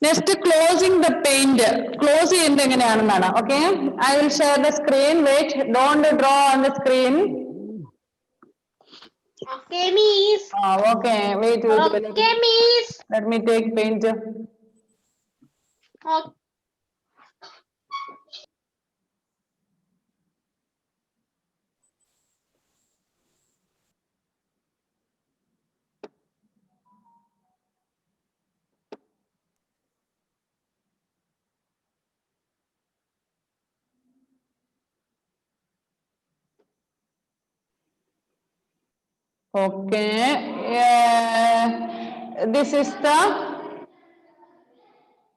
Next, closing the paint. Close it. Okay. I will share the screen. Wait, don't draw on the screen. Okay, miss. Okay. Wait. Okay, miss. Let me take paint. Okay. This is the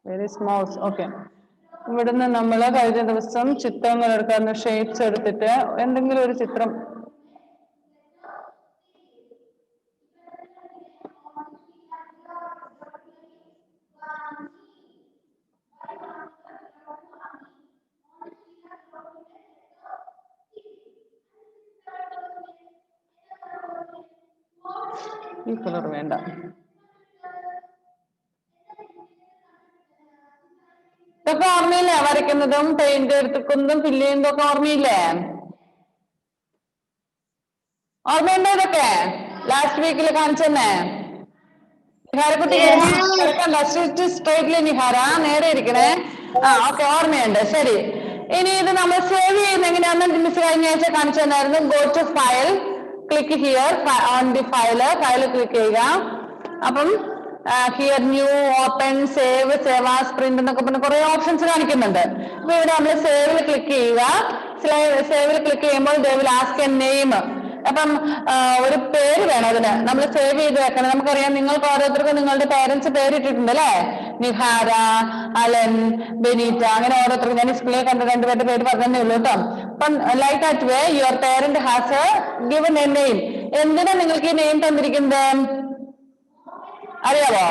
very small. Okay. ഇവിടുന്ന് നമ്മൾ കഴിഞ്ഞ ദിവസം ചിത്രങ്ങൾ എടുക്കാറുണ്ട് shapes എടുത്തിട്ട് എന്തെങ്കിലും ഒരു ചിത്രം ഈ കളർ വേണ്ട ഇതൊക്കെ ഓർമ്മയില്ലേ വരയ്ക്കുന്നതും പെയിന്റ് എടുക്കുന്നതും ഫില്ല് ചെയ്യുന്നതൊക്കെ ഓർമ്മയില്ലേ ഓർമ്മയുണ്ടോ ഇതൊക്കെ ലാസ്റ്റ് വീക്കിൽ കാണിച്ചെന്നേ നിഹാരക്കുട്ടി സ്ട്രൈറ്റ്ലി നിഹാര നേരെ ഇരിക്കണേ ഓക്കെ ഓർമ്മയുണ്ട് ശരി ഇനി ഇത് നമ്മൾ സേവ് ചെയ്യുന്ന എങ്ങനെയാണെന്ന് മിസ് കഴിഞ്ഞ ആഴ്ച കാണിച്ചു തന്നായിരുന്നു go to file click here on the file click ചെയ്യുക അപ്പം here new open save save as print എന്നൊക്കെ പറഞ്ഞ കുറെ ഓപ്ഷൻസ് കാണിക്കുന്നുണ്ട് അപ്പൊ ഇവിടെ നമ്മൾ സേവിൽ ക്ലിക്ക് ചെയ്യുക സേവിൽ ക്ലിക്ക് ചെയ്യുമ്പോൾ they will ask A name അപ്പം ഒരു പേര് വേണം അതിന് നമ്മൾ സേവ് ചെയ്ത് വെക്കണം നമുക്കറിയാം നിങ്ങൾക്ക് ഓരോരുത്തർക്കും നിങ്ങളുടെ പേരൻസ് പേരിട്ടിട്ടുണ്ട് അല്ലെ നിഹാര അലൻ ബെനീറ്റ അങ്ങനെ ഓരോരുത്തർക്കും ഞാൻ സ്കൂളിൽ കണ്ട രണ്ടുപേരുടെ പേര് പറഞ്ഞതേ ഉള്ളൂ കേട്ടോ അപ്പം like that way your parent has given A name എന്തിനാ നിങ്ങൾക്ക് ഈ നെയിം തന്നിരിക്കുന്നത് അറിയാവോ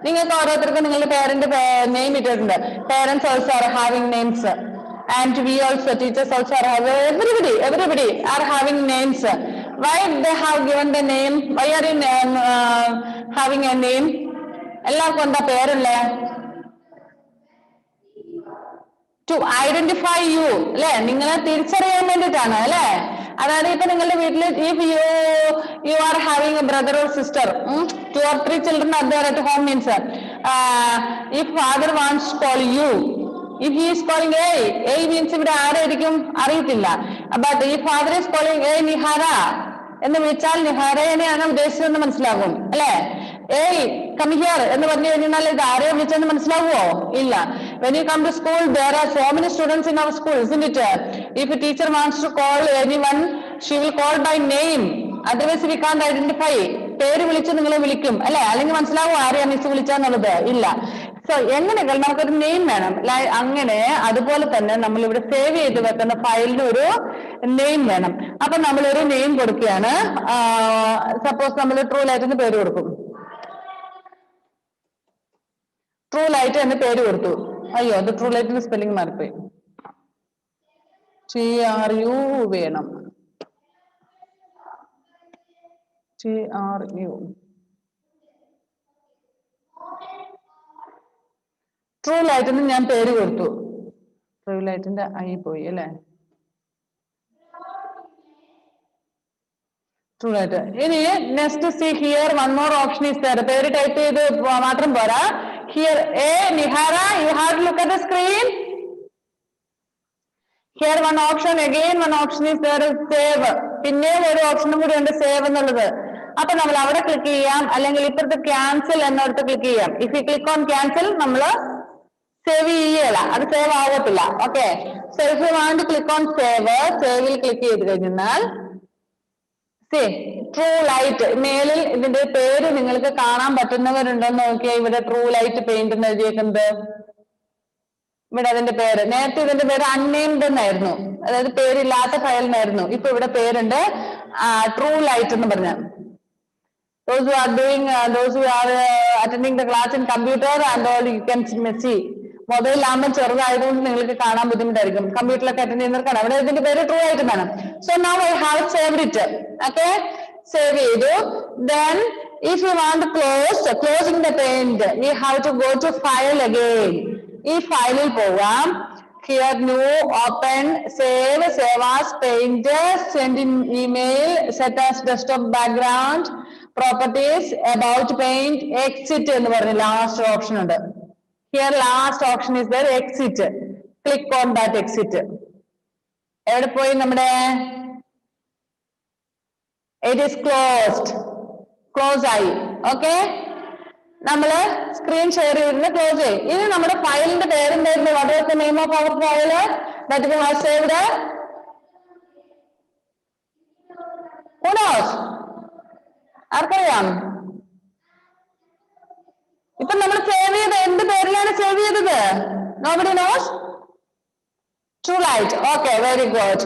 നിങ്ങൾക്ക് ഓരോരുത്തർക്കും നിങ്ങളുടെ പേരന്റ് നെയിം ഇട്ടിട്ടുണ്ട് parents also are having names and we also teachers also are everybody are having names why they have given the name why are you having a name എല്ലാവർക്കും എന്താ പേരല്ലേ to identify you അല്ലെ നിങ്ങളെ തിരിച്ചറിയാൻ വേണ്ടിയിട്ടാണ് അല്ലെ അതായത് ഇപ്പൊ നിങ്ങളുടെ വീട്ടിൽ if you are having a brother or sister 2 or 3 children are there at home means if father wants to call you if he is calling a means ഇവിടെ ആരായിരിക്കും അറിയത്തില്ല but if father is calling Nihara എന്ന് വിളിച്ചാൽ നിഹാരയെയാണ് ഉദ്ദേശിച്ചതെന്ന് മനസ്സിലാകും അല്ലെ come here എന്ന് പറഞ്ഞു കഴിഞ്ഞാൽ ഇത് ആരെയോ വിളിച്ചെന്ന് മനസ്സിലാവുമോ ഇല്ല when you come to school there are so many students in our school isn't it if a teacher wants to call anyone she will call by name otherwise we can't identify പേര് വിളിച്ച് നിങ്ങളെ വിളിക്കും അല്ലെ അല്ലെങ്കിൽ മനസ്സിലാവും ആരെയാ miss വിളിച്ചാന്നുള്ളത് ഇല്ല so എങ്ങനെയൊക്കെ നമുക്കൊരു നെയിം വേണം അങ്ങനെ അതുപോലെ തന്നെ നമ്മൾ ഇവിടെ സേവ് ചെയ്ത് വെക്കുന്ന ഫയലിന് ഒരു നെയിം വേണം അപ്പൊ നമ്മളൊരു നെയിം കൊടുക്കുകയാണ് സപ്പോസ് നമ്മൾ ട്രൂ ലൈറ്റ് എന്ന് പേര് കൊടുക്കും ട്രൂ ലൈറ്റ് എന്ന് പേര് കൊടുത്തു അയ്യോ അത് ട്രൂ ലൈറ്റിന്റെ സ്പെല്ലിംഗ് മാറിപ്പോയി TRU വേണം TRU ട്രൂ ലൈറ്റിന് ഞാൻ പേര് കൊടുത്തു ട്രൂ ലൈറ്റിന്റെ ഐ പോയി അല്ലെ ട്രൂ ലൈറ്റ് ഇനി next see here one more option is there പേര് ടൈപ്പ് ചെയ്ത് മാത്രം പോരാ here Nihara you have to look at the screen here one option again one option is there save പിന്നെയും ഒരു ഓപ്ഷനും കൂടി ഉണ്ട് സേവ് എന്നുള്ളത് അപ്പൊ നമ്മൾ അവിടെ ക്ലിക്ക് ചെയ്യാം അല്ലെങ്കിൽ ഇപ്പുറത്ത് ക്യാൻസൽ എന്നിടത്ത് ക്ലിക്ക് ചെയ്യാം if you click on cancel നമ്മൾ സേവ് ചെയ്യല അത് സേവ് ആകത്തില്ല okay so if you want click on സേവിൽ ക്ലിക്ക് ചെയ്ത് കഴിഞ്ഞാൽ ട്രൂ ലൈറ്റ് മേലിൽ ഇതിന്റെ പേര് നിങ്ങൾക്ക് കാണാൻ പറ്റുന്നവരുണ്ടെന്ന് നോക്കിയാൽ ഇവിടെ ട്രൂ ലൈറ്റ് പെയിന്റ് എന്ന് എഴുതിയേക്കുന്നത് ഇവിടെ അതിന്റെ പേര് നേരത്തെ ഇതിന്റെ പേര് അൺനെയിംഡ് എന്നായിരുന്നു അതായത് പേരില്ലാത്ത ഫയലിനായിരുന്നു ഇപ്പൊ ഇവിടെ പേരുണ്ട് ട്രൂ ലൈറ്റ് എന്ന് പറഞ്ഞ those who are attending the class in computer and all you can see മൊബൈലാകുമ്പോൾ ചെറുതായതുകൊണ്ട് നിങ്ങൾക്ക് കാണാൻ ബുദ്ധിമുട്ടായിരിക്കും കമ്പ്യൂട്ടറിലൊക്കെ അറ്റൻഡ് ചെയ്യുന്നവർക്കാണ് അവിടെ ഇതിന്റെ പേര് ട്രൂ ആയിട്ട് വേണം so now I have saved it okay save ചെയ്തു then If you want to closing the paint, we have to go to file again. ഈ ഫയലിൽ പോവാം. Here new, open, save as paint, send in email, set as desktop background, properties, about paint, exit എന്ന് പറഞ്ഞ last option ഉണ്ട്. Here last option is there, exit. Click on that exit. എവിടെ പോയി നമ്മുടെ? It is closed. Close ആയി. Okay, നമ്മള് screen share ചെയ്തിരുന്ന് close ചെയ്യും. ഇനി നമ്മുടെ ഫയലിന്റെ പേരെന്തായിരുന്നു? What was the name of our file that we have saved? Who knows? ആർക്കറിയാം? ഇപ്പൊ നമ്മൾ സേവ് ചെയ്ത് എന്ത് പേരിലാണ് സേവ് ചെയ്തത്? Nobody knows? TrueLight. Okay, very good.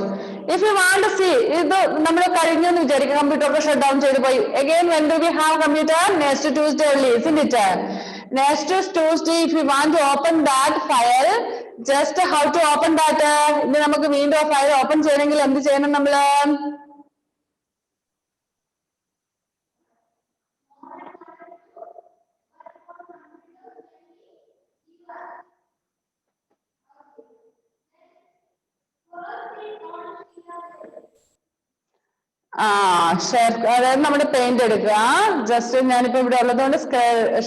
If you want to see, ഇത് നമ്മൾ കഴിഞ്ഞു എന്ന് വിചാരിക്കും, കമ്പ്യൂട്ടർ ഒക്കെ ഷട്ട് ഡൗൺ ചെയ്ത് പോയി. Again, when do we have computer? Next Tuesday only, isn't it? Next Tuesday, if you want to open that file, just how to open that? ഇനി നമുക്ക് വീണ്ടും ഫയൽ ഓപ്പൺ ചെയ്യണമെങ്കിൽ എന്ത് ചെയ്യണം നമ്മള്? അതായത് നമ്മുടെ പെയിന്റ് എടുക്കുക. ജസ്റ്റ് ഞാനിപ്പോ ഇവിടെ ഉള്ളതുകൊണ്ട്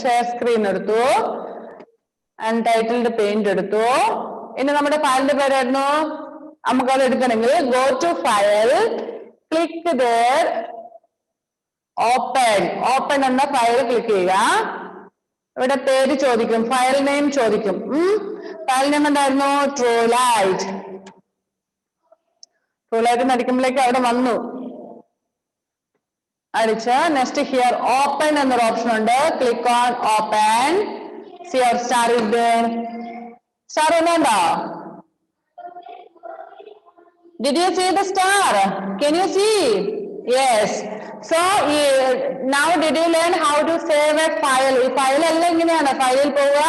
ഷെയർ സ്ക്രീൻ എടുത്തു, അൺടൈറ്റിൽഡ് പെയിന്റ് എടുത്തു. ഇനി നമ്മുടെ ഫയലിന്റെ പേരായിരുന്നു, നമുക്കത് എടുക്കണമെങ്കിൽ go to file, click there, open എന്ന ഫയൽ ക്ലിക്ക് ചെയ്യുക. ഇവിടെ പേര് ചോദിക്കും, ഫയൽ നെയിം ചോദിക്കും. ഫയൽ നെയിം എന്തായിരുന്നു? TrueLight. TrueLight നടിക്കുമ്പോഴേക്ക് അവിടെ വന്നു. അടിച്ച് നെക്സ്റ്റ് ഹിയർ ഓപ്പൺ എന്നൊരു ഓപ്ഷൻ ഉണ്ട്. Click on open. See your star is there. Star ഒന്നുണ്ടോ? Did you see the star? Can you see? Yes. So now did you learn how to save a file? ഈ file എല്ലാം ഇങ്ങനെയാണ്. ഫയലിൽ പോവുക,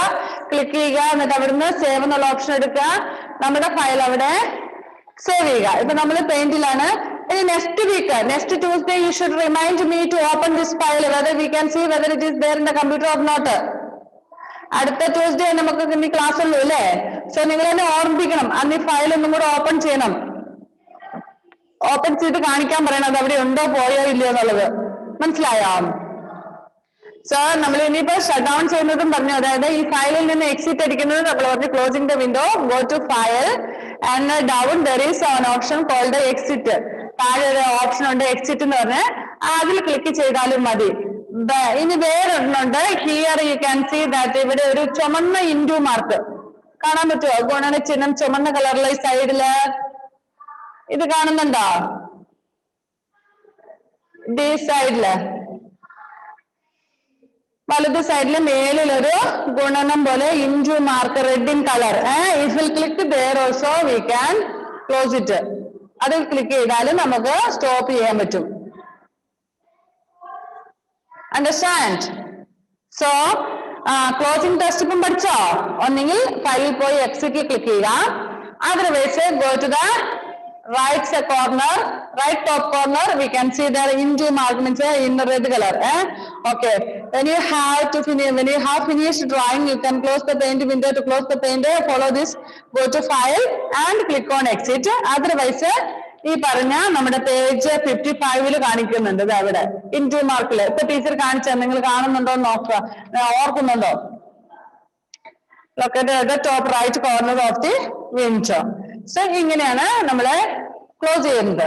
click ചെയ്യുക, എന്നിട്ട് അവിടുന്ന് സേവ് എന്നുള്ള ഓപ്ഷൻ എടുക്കുക, നമ്മുടെ ഫയൽ അവിടെ സേവ് ചെയ്യുക. ഇപ്പൊ നമ്മൾ പെയിന്റിലാണ്. Next week, next Tuesday, you should remind me to open this file, whether we can see whether it is there in the computer or not. അടുത്ത ട്യൂസ്ഡേ നമുക്ക് ഇനി ക്ലാസ് ഉള്ളൂ അല്ലേ? സോ നിങ്ങൾ എന്നെ ഓർമ്മിപ്പിക്കണം, അന്ന് ഈ ഫയൽ ഒന്നും കൂടെ ഓപ്പൺ ചെയ്യണം. ഓപ്പൺ ചെയ്ത് കാണിക്കാൻ പറയണം അത് അവിടെ ഉണ്ടോ പോയോ ഇല്ലയോ എന്നുള്ളത്. മനസ്സിലായോ? സോ നമ്മൾ ഇനിയിപ്പോ ഷട്ട് ഡൗൺ ചെയ്യുന്നതും പറഞ്ഞു. അതായത് ഈ ഫയലിൽ നിന്ന് എക്സിറ്റ് അടിക്കുന്നത് നമ്മൾ പറഞ്ഞു. Closing the window, go to file and down there is an option called exit. താഴെ ഒരു ഓപ്ഷൻ ഉണ്ട് എക്സിറ്റ് എന്ന് പറഞ്ഞ്, അതിൽ ക്ലിക്ക് ചെയ്താലും മതി. ഇനി വേറൊന്നുണ്ട്. Here you can see that ഇവിടെ ഒരു ചുമന്ന ഇൻഡു മാർക്ക് കാണാൻ പറ്റുമോ? ഗുണന ചിഹ്നം ചുമന്ന കളറിലെ സൈഡില് ഇത് കാണുന്നുണ്ടോ? ഡി സൈഡില് വലത് സൈഡില് മേലിലൊരു ഗുണനം പോലെ into mark red in colour. If will click there also we can close it. അതിൽ ക്ലിക്ക് ചെയ്താലും നമുക്ക് സ്റ്റോപ്പ് ചെയ്യാൻ പറ്റും. അണ്ടർസ്റ്റാൻഡ്? സോ ക്ലോസിംഗ് ടെസ്റ്റ് ഇപ്പം പഠിച്ചോ? ഒന്നെങ്കിൽ ഫയലിൽ പോയി എക്സിറ്റ് ക്ലിക്ക് ചെയ്യുക, otherwise go to the right corner, right top corner, we can see there into mark means in red color. Okay, when you have finished drawing, you can close the paint window. To close the paint, follow this, go to file and click on exit. Otherwise ഈ പറഞ്ഞ നമ്മുടെ page 55 കാണിക്കുന്നുണ്ട് അവിടെ into മാർക്കില്. ഇപ്പൊ teacher കാണിച്ചാൽ നിങ്ങൾ കാണുന്നുണ്ടോ നോക്കുക, ഓർക്കുന്നുണ്ടോ? Look at the top right corner of the window. So ഇങ്ങനെയാണ് നമ്മള് ക്ലോസ് ചെയ്യുന്നത്.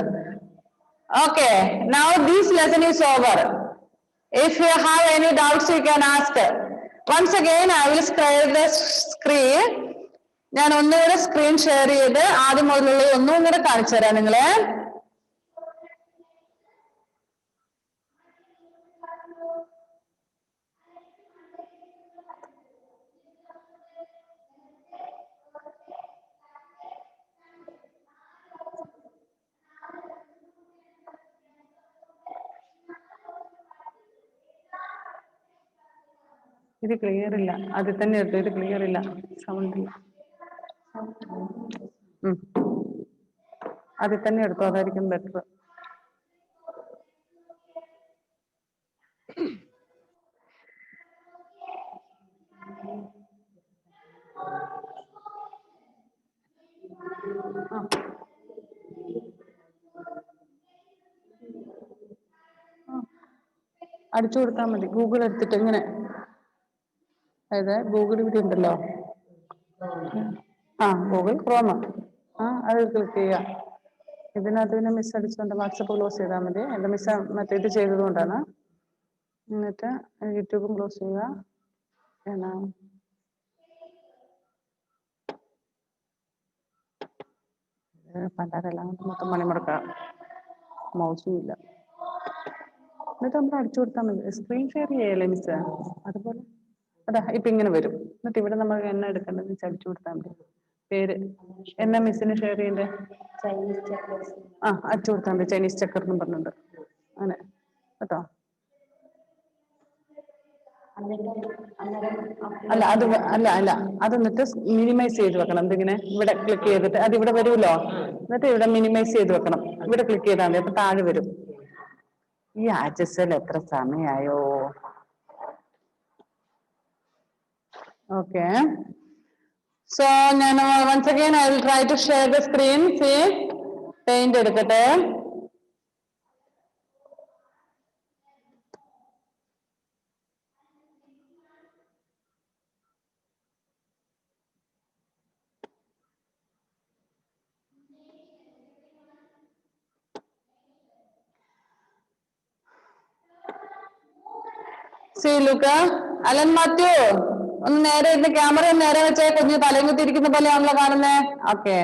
Okay, now this lesson is over. If you have any doubts, you can ask. Once again, I will share the screen. ഞാൻ ഒന്നുകൂടെ screen share ചെയ്ത് ആദ്യം മുതലുള്ള ഒന്നും കൂടെ കാണിച്ചു തരാം നിങ്ങളെ. ഇത് ക്ലിയർ ഇല്ല, അതിൽ തന്നെ എടുത്തു. ഇത് ക്ലിയർ ഇല്ല, സൗണ്ട് ഇല്ല. അതിൽ തന്നെ എടുത്തു, അതായിരിക്കും ബെറ്റർ. അടിച്ചു കൊടുത്താൽ മതി. ഗൂഗിൾ എടുത്തിട്ട് ഇങ്ങനെ, അതായത് ഗൂഗിൾ ഇവിടെ ഉണ്ടല്ലോ. Google Chrome. അത് ക്ലിക്ക് ചെയ്യുക. ഇതിനകത്ത് പിന്നെ മിസ് അടിച്ചുകൊണ്ട് വാട്സപ്പ് ക്ലോസ് ചെയ്താൽ മതി. എൻ്റെ മിസ് മറ്റേ ഇത് ചെയ്തത് കൊണ്ടാണ്. എന്നിട്ട് യൂട്യൂബും ക്ലോസ് ചെയ്യുക. എന്നാ പണ്ടാരെല്ലാം മൊത്തം മണിമുടക്കാം. മൗസും ഇല്ല. എന്നിട്ട് നമ്മൾ അടിച്ചു കൊടുത്താൽ മതി. സ്ക്രീൻ ഷെയർ ചെയ്യല്ലേ മിസ്? അതുപോലെ അതാ ഇപ്പൊ ഇങ്ങനെ വരും. എന്നിട്ട് ഇവിടെ നമ്മൾ എണ്ണ എടുക്കേണ്ടത് മിസ് അടിച്ചു കൊടുത്താൽ മതി. പേര് എന്നാ മിസ്സിന് ഷെയർ ചെയ്യണ്ടേ? അടിച്ചു കൊടുത്താൽ മതി. ചൈനീസ് ചക്കർ എന്നും പറഞ്ഞിട്ടുണ്ട്. അങ്ങനെ കേട്ടോ. അത് എന്നിട്ട് മിനിമൈസ് ചെയ്ത് വെക്കണം. എന്തിങ്ങനെ ഇവിടെ ക്ലിക്ക് ചെയ്തിട്ട് അത് ഇവിടെ വരുമല്ലോ. എന്നിട്ട് ഇവിടെ മിനിമൈസ് ചെയ്ത് വെക്കണം. ഇവിടെ ക്ലിക്ക് ചെയ്താൽ മതി. അപ്പൊ താഴെ വരും. ഈ ആഴ്ചയിൽ എത്ര സമയമായോ? ഓക്കെ. സോ ഞാൻ once again I will try to share the screen. See, paint എടുക്കട്ടെ. See, look, അലൻ മാത്യു ഒന്ന് നേരെ ഇരുന്ന് ക്യാമറ നേരെ വെച്ചേ. കുഞ്ഞു തലയും കുത്തിയിരിക്കുന്ന പോലെയാണല്ലോ കാണുന്നേ. ഓക്കെ,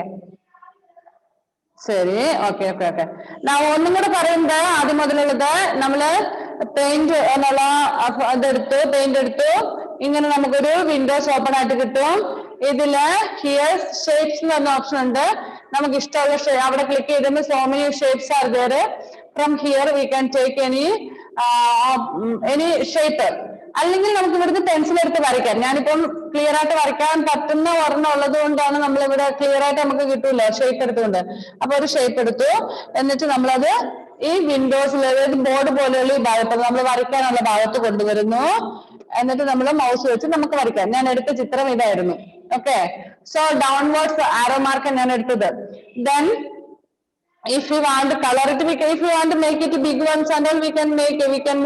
ശരി. ഓക്കെ. ഒന്നും കൂടെ പറയുന്നത് ആദ്യം മുതലുള്ളത്. നമ്മള് പെയിന്റ് എന്നുള്ള പെയിന്റ് എടുത്തു. ഇങ്ങനെ നമുക്കൊരു വിൻഡോസ് ഓപ്പൺ ആയിട്ട് കിട്ടും. ഇതില് ഹിയർ ഷേപ്സ് എന്ന് പറഞ്ഞ ഓപ്ഷൻ ഉണ്ട്. നമുക്ക് ഇഷ്ടമുള്ള അവിടെ ക്ലിക്ക് ചെയ്തുമ്പോൾ so many shapes are there. From here we can take any shape. അല്ലെങ്കിൽ നമുക്ക് ഇവിടുന്ന് പെൻസിൽ എടുത്ത് വരയ്ക്കാം. ഞാനിപ്പം ക്ലിയർ ആയിട്ട് വരയ്ക്കാൻ പറ്റുന്ന ഒരെണ്ണം ഉള്ളത് കൊണ്ടാണ് നമ്മളിവിടെ ക്ലിയർ ആയിട്ട് നമുക്ക് കിട്ടൂല ഷേപ്പ് എടുത്തുകൊണ്ട്. അപ്പൊ ഒരു ഷേപ്പ് എടുത്തു. എന്നിട്ട് നമ്മളത് ഈ വിൻഡോസിൽ ബോർഡ് പോലെയുള്ള ഈ ഭാഗത്ത് നമ്മൾ വരയ്ക്കാനുള്ള ഭാഗത്ത് കൊണ്ടുവരുന്നു. എന്നിട്ട് നമ്മൾ മൗസ് വെച്ച് നമുക്ക് വരയ്ക്കാം. ഞാൻ എടുത്ത ചിത്രം ഇതായിരുന്നു. Okay. So downwards arrow mark ഞാൻ എടുത്തത്. Then if you want to color it, if you want to make it big ones and all, we can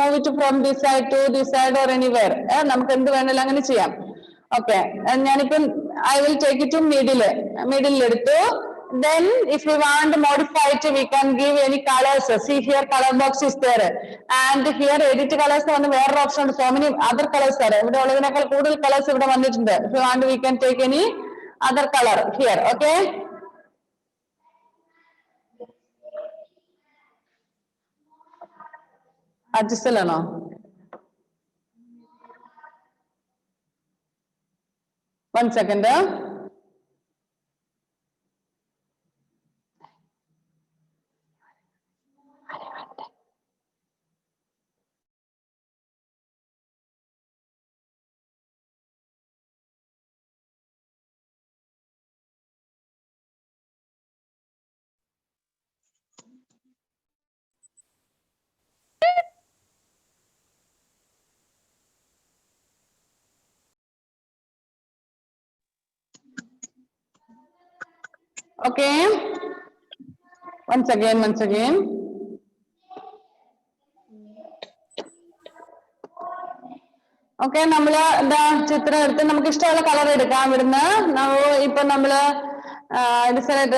move it from this side to this side or anywhere. നമുക്ക് എന്ത് വേണമെങ്കിലും അങ്ങനെ ചെയ്യാം. Okay. ഞാനിപ്പം I will take it to middle എടുത്തു. Then if we want to modify it, we can give any colors. See here color box is there, and here edit colors ആണ് വേറൊരു option ഉണ്ട്. So many other colors are ഇവിടെ ഉള്ളതിനേക്കാൾ കൂടുതൽ colours ഇവിടെ വന്നിട്ടുണ്ട്. If you want, we can take any other color here. Okay. അഡ്ജസ്റ്റലാണോ? One second. Okay. Once again. Okay. നമ്മള് എന്താ ചിത്രം എടുത്ത് നമുക്ക് ഇഷ്ടമുള്ള കളർ എടുക്കാം. ഇവിടുന്ന് ഇപ്പൊ നമ്മള്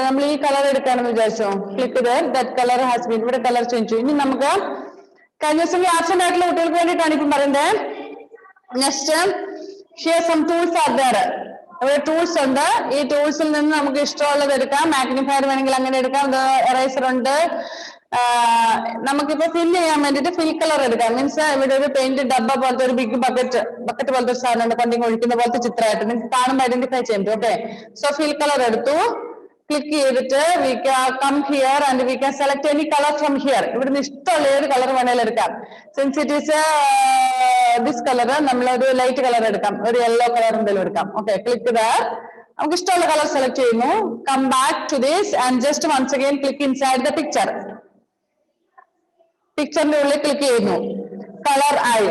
നമ്മൾ ഈ കളർ എടുക്കാണെന്ന് വിചാരിച്ചോ. Click that colour has been. ഇവിടെ കളർ ചേഞ്ച് ചെയ്യും. ഇനി നമുക്ക് കഴിഞ്ഞ ദിവസം ആബ്സെന്റ് ആയിട്ടുള്ള കുട്ടികൾക്ക് വേണ്ടിയിട്ടാണ് ഇപ്പം പറയുന്നത്. Next here some tools are there. ഇവിടെ ടൂൾസ് ഉണ്ട്. ഈ ടൂൾസിൽ നിന്ന് നമുക്ക് ഇഷ്ടമുള്ളത് എടുക്കാം. മാഗ്നിഫയർ വേണമെങ്കിൽ അങ്ങനെ എടുക്കാം. എറേസർ ഉണ്ട്. നമുക്കിപ്പോ ഫില്ല് ചെയ്യാൻ വേണ്ടിട്ട് ഫിൽ കളർ എടുക്കാം. മീൻസ് ഇവിടെ ഒരു പെയിന്റ് ഡബ്ബ പോലത്തെ ഒരു ബിഗ് ബക്കറ്റ് പോലത്തെ ഒരു സാധനം ഉണ്ട്. പണ്ടിങ് ഒഴിക്കുന്ന പോലത്തെ ചിത്രമായിട്ട് നിങ്ങൾക്ക് കാണുമ്പോൾ ഐഡന്റിഫൈ ചെയ്യാൻ പറ്റും. ഓക്കെ. സോ ഫിൽ കളർ എടുത്തു. ക്ലിക്ക് ചെയ്തിട്ട് we can come here and we can select any colour from here. ഇവിടുന്ന് ഇഷ്ടമുള്ള ഏത് കളർ വേണേലും എടുക്കാം. Since it is this colour നമ്മളൊരു ലൈറ്റ് കളർ എടുക്കാം. ഒരു യെല്ലോ കളർ എന്തെങ്കിലും എടുക്കാം. ഓക്കെ. Click there. നമുക്ക് ഇഷ്ടമുള്ള കളർ സെലക്ട് ചെയ്യുന്നു. Come back to this and just once again click inside the picture. പിക്ചറിന്റെ ഉള്ളിൽ ക്ലിക്ക് ചെയ്യുന്നു. കളർ ആയി.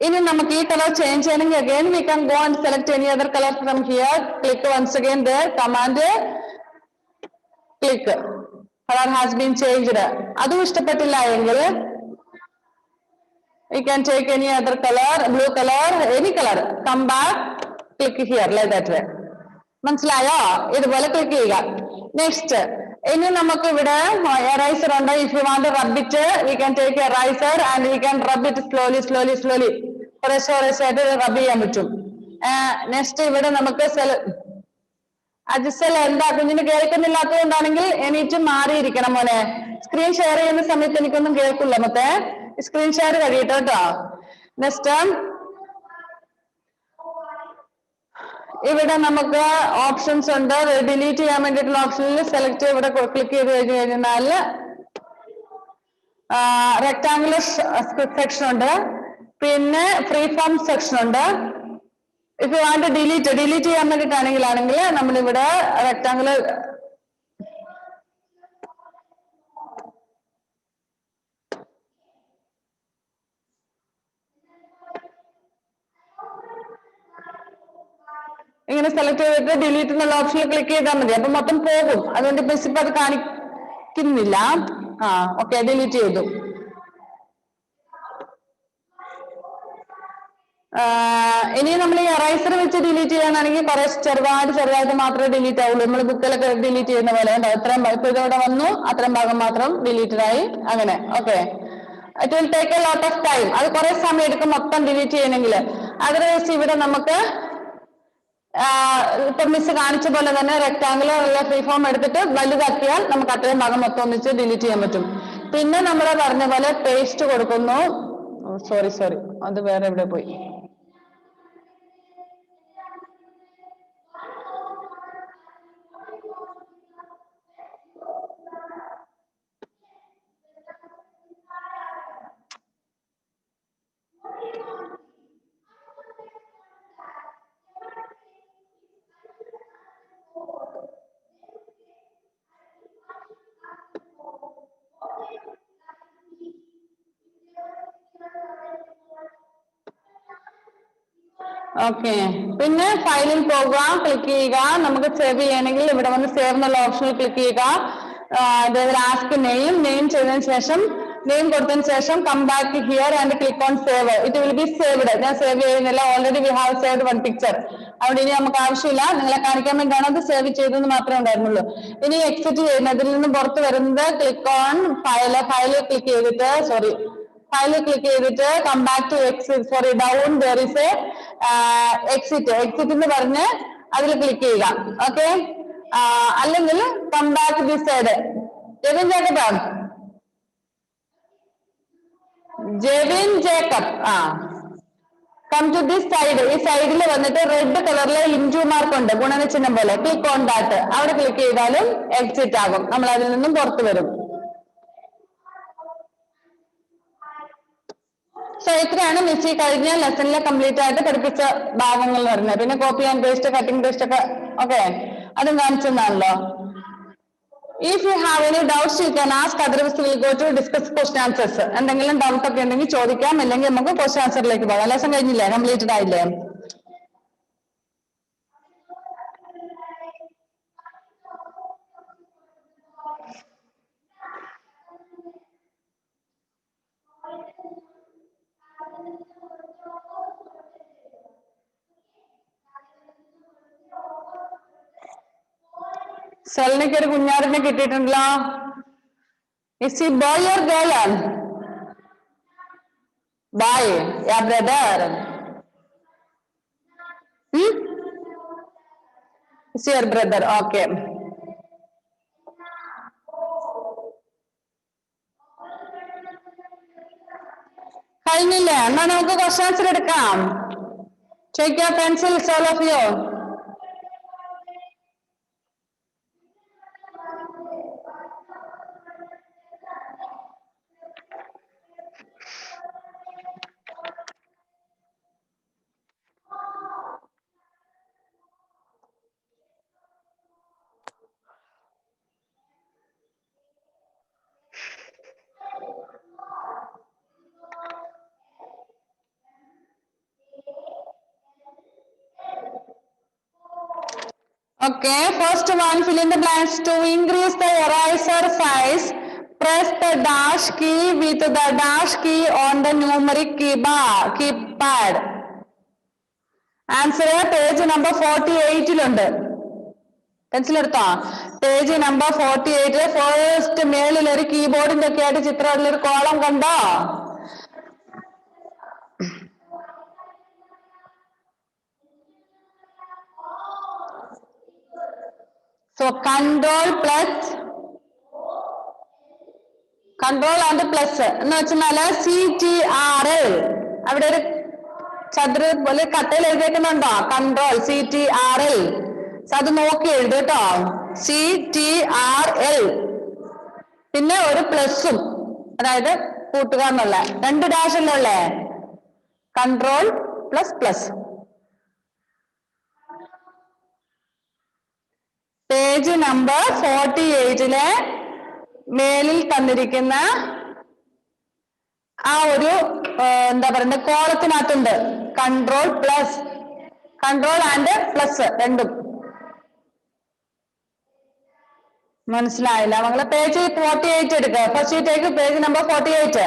ഇനി നമുക്ക് ഈ കളർ ചേഞ്ച് ചെയ്യണമെങ്കിൽ again we can go and select any other colour from here. Click once again there. Command click. Colour has been changed. അതും ഇഷ്ടപ്പെട്ടില്ല എങ്കിൽ You can take any other color, blue color, any color. Come back, click here, like that way. മനസ്സിലായോ? ഇതുപോലെ click ചെയ്യുക. Next ഇനി നമുക്ക് ഇവിടെ eraser ഉണ്ട്. If you want rub it we can take eraser and we can rub it slowly slowly slowly കുറേശ്ശെ കുറേശ്ശായിട്ട് റബ് ചെയ്യാൻ പറ്റും. നെക്സ്റ്റ് ഇവിടെ നമുക്ക് അജിസൽ എന്താ കുഞ്ഞിന് കേൾക്കുന്നില്ലാത്തത് കൊണ്ടാണെങ്കിൽ എണീറ്റ് മാറിയിരിക്കണം മോനെ. സ്ക്രീൻ ഷെയർ ചെയ്യുന്ന സമയത്ത് എനിക്കൊന്നും കേൾക്കില്ല. മൊത്തേ സ്ക്രീൻ ഷെയർ കഴിയട്ടെ കേട്ടോ. നെക്സ്റ്റ് ഇവിടെ നമുക്ക് ഓപ്ഷൻസ് ഉണ്ട്. ഡിലീറ്റ് ചെയ്യാൻ വേണ്ടിയിട്ടുള്ള ഓപ്ഷനിൽ സെലക്ട് ഇവിടെ ക്ലിക്ക് ചെയ്ത് കഴിഞ്ഞ് കഴിഞ്ഞാൽ റെക്ടാങ്കുലർ സെക്ഷൻ ഉണ്ട്, പിന്നെ ഫ്രീ ഫോം സെക്ഷൻ ഉണ്ട്. ഇഫ് യു വാണ്ട് ഡിലീറ്റ് ചെയ്യാൻ വേണ്ടിയിട്ടാണെങ്കിൽ നമ്മളിവിടെ റെക്ടാങ്കുലർ ഇങ്ങനെ സെലക്ട് ചെയ്തിട്ട് ഡിലീറ്റ് എന്നുള്ള ഓപ്ഷനിൽ ക്ലിക്ക് ചെയ്താൽ മതി. അപ്പൊ മൊത്തം പോകും. അതുകൊണ്ട് മിസ് ഇപ്പൊ അത് കാണിക്കുന്നില്ല. ഓക്കെ, ഡിലീറ്റ് ചെയ്തു. ഇനി നമ്മൾ ഈ എറൈസർ വെച്ച് ഡിലീറ്റ് ചെയ്യാനാണെങ്കിൽ കുറെ ചെറുതായിട്ട് മാത്രമേ ഡിലീറ്റ് ആവുള്ളൂ. നമ്മൾ ബുക്കിലൊക്കെ ഡിലീറ്റ് ചെയ്യുന്ന പോലെ എത്രയും ഇപ്പൊ ഇതോടെ വന്നു, അത്രയും ഭാഗം മാത്രം ഡിലീറ്റഡ് ആയി. അങ്ങനെ okay. It will take a lot of time. അത് കുറെ സമയം എടുക്കും മൊത്തം ഡിലീറ്റ് ചെയ്യണമെങ്കിൽ. അതർവൈസ് ഇവിടെ നമുക്ക് ഇപ്പൊ മിസ് കാണിച്ച പോലെ തന്നെ റെക്ടാങ്കുലർ ഉള്ള ഫ്രീ ഫോം എടുത്തിട്ട് വലുതാക്കിയാൽ നമുക്ക് അത്രയും ഭാഗം മൊത്തം ഒന്നിച്ച് ഡിലീറ്റ് ചെയ്യാൻ പറ്റും. പിന്നെ നമ്മൾ പറഞ്ഞ പോലെ പേസ്റ്റ് കൊടുക്കുന്നു. സോറി അത് വേറെ എവിടെ പോയി. ഓക്കെ, പിന്നെ ഫയലിൽ പോകുക, ക്ലിക്ക് ചെയ്യുക. നമുക്ക് സേവ് ചെയ്യണമെങ്കിൽ ഇവിടെ വന്ന് സേവ് എന്നുള്ള ഓപ്ഷനിൽ ക്ലിക്ക് ചെയ്യുക. ആസ്ക് നെയിം ചെയ്തതിനു ശേഷം നെയിം കൊടുത്തതിന് ശേഷം come back here and click on save. It will be saved. ഞാൻ സേവ് ചെയ്യുന്നില്ല, already we have saved one picture. അവിടെ ഇനി നമുക്ക് ആവശ്യമില്ല. നിങ്ങളെ കാണിക്കാൻ വേണ്ടിയാണ് അത് സേവ് ചെയ്തതെന്ന് മാത്രമേ ഉണ്ടായിരുന്നുള്ളൂ. ഇനി എക്സിറ്റ് ചെയ്യുന്നതിൽ നിന്ന് പുറത്ത് വരുന്നത് ക്ലിക്ക് ഓൺ ഫയൽ ക്ലിക്ക് ചെയ്തിട്ട് ഫയലിൽ ക്ലിക്ക് ചെയ്തിട്ട് come back to exit down there is a exit എന്ന് പറഞ്ഞ് അതിൽ ക്ലിക്ക് ചെയ്യുക. ഓക്കെ, അല്ലെങ്കിൽ come back this side. Jevin Jacob come to this side. ഈ സൈഡിൽ വന്നിട്ട് റെഡ് കളറിലെ ഇൻറ്റു മാർക്ക് ഉണ്ട്, ഗുണനചിഹ്നം പോലെ. Click on that. അവിടെ ക്ലിക്ക് ചെയ്താലും എക്സിറ്റ് ആകും. നമ്മൾ അതിൽ നിന്നും പുറത്തു വരും. സോ ഇത്രയാണ് മിസ് കഴിഞ്ഞ ലെസണിലെ കംപ്ലീറ്റ് ആയിട്ട് പഠിപ്പിച്ച ഭാഗങ്ങൾ എന്ന് പറഞ്ഞത്. പിന്നെ copy and paste, cutting paste ഒക്കെ ഓക്കെ അതും കാണിച്ചതാണല്ലോ. If you have any doubts, you can ask. Otherwise, we will go to discuss question answers. എന്തെങ്കിലും ഡൗട്ട് ഒക്കെ ഉണ്ടെങ്കിൽ ചോദിക്കാം, അല്ലെങ്കിൽ നമുക്ക് ക്വസ്റ്റ്യൻ ആൻസറിലേക്ക് പോകാം. ലെസൺ കഴിഞ്ഞില്ലേ? കംപ്ലീറ്റഡ് ആയില്ലേ? സെലിനിക്ക് ഒരു കുഞ്ഞാറിനെ കിട്ടിയിട്ടുണ്ടല്ലോ. Is he boy or girl? Boy, yeah, brother. Is your brother? Okay. കഴിഞ്ഞില്ലേ? എന്നാ നമുക്ക് ക്വസ്റ്റ്യൻ ആൻസർ എടുക്കാം. Take your pencils, all of you. Okay, first one, fill in the blanks. To increase the eraser size, Press the dash key with the dash key on the numeric keypad. Answer page number 48-luണ്ട്. Pencil എടുത്തോ? Page number 48 first മേളിൽ ഒരു കീബോർഡിന്റെ ഒക്കെ ആയിട്ട് ചിത്രമുള്ള ഒരു column കണ്ടോ? So control and plus എന്ന് വെച്ചാൽ CTRL. അവിടെ ഒരു ചതുര പോലെ കട്ടയിൽ എഴുതിയേക്കുന്നുണ്ടോ? Control CTRL. അത് നോക്കി എഴുതി കേട്ടോ. CTRL. പിന്നെ ഒരു പ്ലസും, അതായത് കൂട്ടുക എന്നുള്ള 2 ഡാഷല്ലേ? Control plus. പേജ് നമ്പർ 48-ലെ മേലിൽ തന്നിരിക്കുന്ന ആ ഒരു എന്താ പറയുന്നത് കോളത്തിനകത്തുണ്ട് കൺട്രോൾ ആൻഡ് പ്ലസ് രണ്ടും. മനസ്സിലായില്ല മകളെ? പേജ് 48 എടുക്കുക. First take page number 48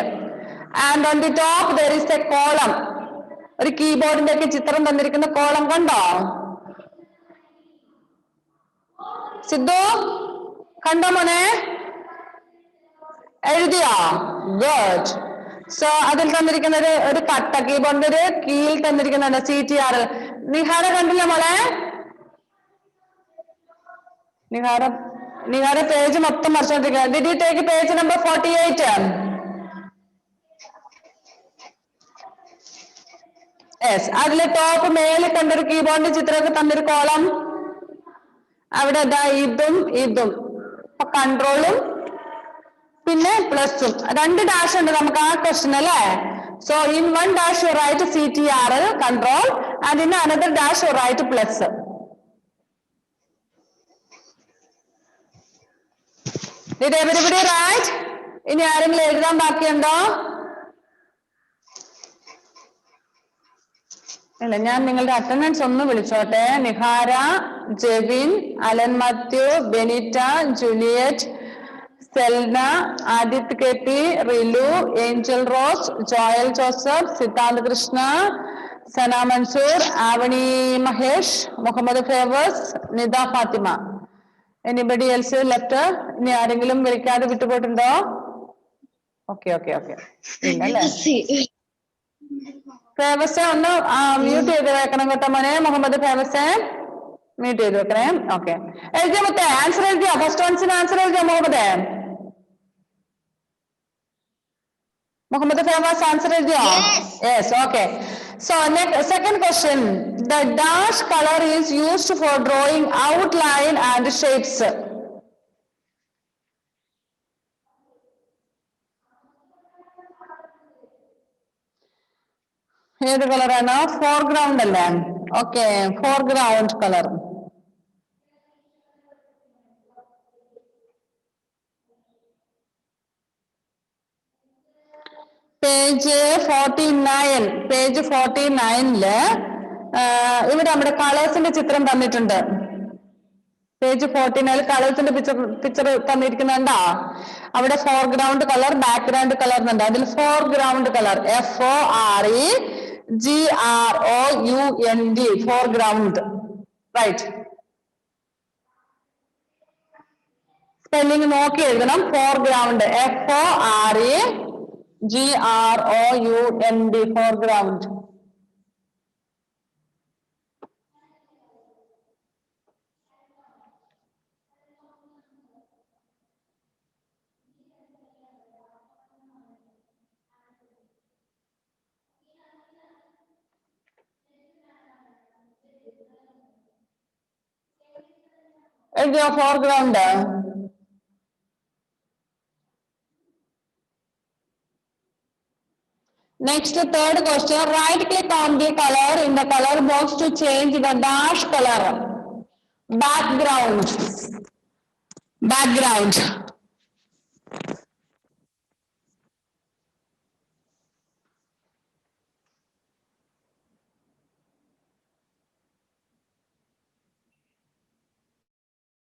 and on the top there is A column. ഒരു കീബോർഡിന്റെ ഒക്കെ ചിത്രം തന്നിരിക്കുന്ന കോളം കണ്ടോ? സിദ്ധു കണ്ടോ മോനെ? എഴുതിയോ? ഗുഡ്. സോ അതിൽ തന്നിരിക്കുന്നത് ഒരു കട്ട കീബോർഡിന്റെ ഒരു കീയിൽ തന്നിരിക്കുന്നുണ്ട് CTRL. നിഹാര കണ്ടില്ല മോളെ? നിഹാര പേജ് മൊത്തം മറിച്ചോണ്ടിരിക്കുക. Did you take page number 48? Yes. അതിലെ ടോപ്പ് മേലിൽ കണ്ടൊരു കീബോർഡിന്റെ ചിത്രമൊക്കെ തന്നൊരു കോളം. അവിടെ ഇതും കൺട്രോളും പിന്നെ പ്ലസും 2 ഡാഷ് ഉണ്ട് നമുക്ക് ആ ക്വസ്റ്റ്യൻ അല്ലേ? So in 1 dash you write CTRL control and in another dash you write plus. Did everybody write? ഇനി ആരെങ്കിലും എഴുതാൻ ബാക്കിയുണ്ടോ? ഇല്ല, ഞാൻ നിങ്ങളുടെ അറ്റൻഡൻസ് ഒന്ന് വിളിച്ചോട്ടെ. നിഹാര, ജെവിൻ, അലൻ മാത്യു, ബെനിറ്റ, ജൂലിയറ്റ്, സെൽന, ആദിത്യ KP, റിലു, ഏഞ്ചൽ റോസ്, ജോയൽ ജോസഫ്, സിദ്ധാന്ത് കൃഷ്ണ, സന മൻസൂർ, ആവണി മഹേഷ്, മുഹമ്മദ് ഫേവേഴ്സ്, Nida Fathima. Anybody else left? ഇനി ആരെങ്കിലും വിളിക്കാതെ വിട്ടുപോയിട്ടുണ്ടോ? ഓക്കെ ഇല്ലല്ലേ? ഫേവസെ ഒന്ന് മ്യൂട്ട് ചെയ്ത് വെക്കണം കേട്ടോ മോനെ. മുഹമ്മദ് ഫേവസെ മ്യൂട്ട് ചെയ്ത് വെക്കണേ. ഓക്കെ, എഴുതിയോ മുത്തേ? ആൻസർ എഴുതിയോ? ഫസ്റ്റ് വൺസിന് ആൻസർ എഴുതിയോ മുഹമ്മദ് ഫേവസ്? ആൻസർ എഴുതിയോ? Yes. Okay. So second question. The dash color is used for drawing outline and shapes. ഏത് കളറാണ്? ഫോർഗ്രൗണ്ട് അല്ലേ? Okay, foreground colour. പേജ് 49-ല് ഇവിടെ നമ്മുടെ കളേഴ്സിന്റെ ചിത്രം തന്നിട്ടുണ്ട്. പേജ് 49 കളേഴ്സിന്റെ പിക്ചർ തന്നിരിക്കുന്നുണ്ടോ? അവിടെ ഫോർഗ്രൗണ്ട് കളർ, ബാക്ക്ഗ്രൗണ്ട് കളർ എന്നുണ്ട്. അതിൽ foreground colour FOREGROUND foreground. Right. Spelling നോക്കി എഴുതണം. Foreground FOREGROUND foreground. എഴുതിയോ foreground? Next, third question. Right click on the color in the color box to change the dash color. Background.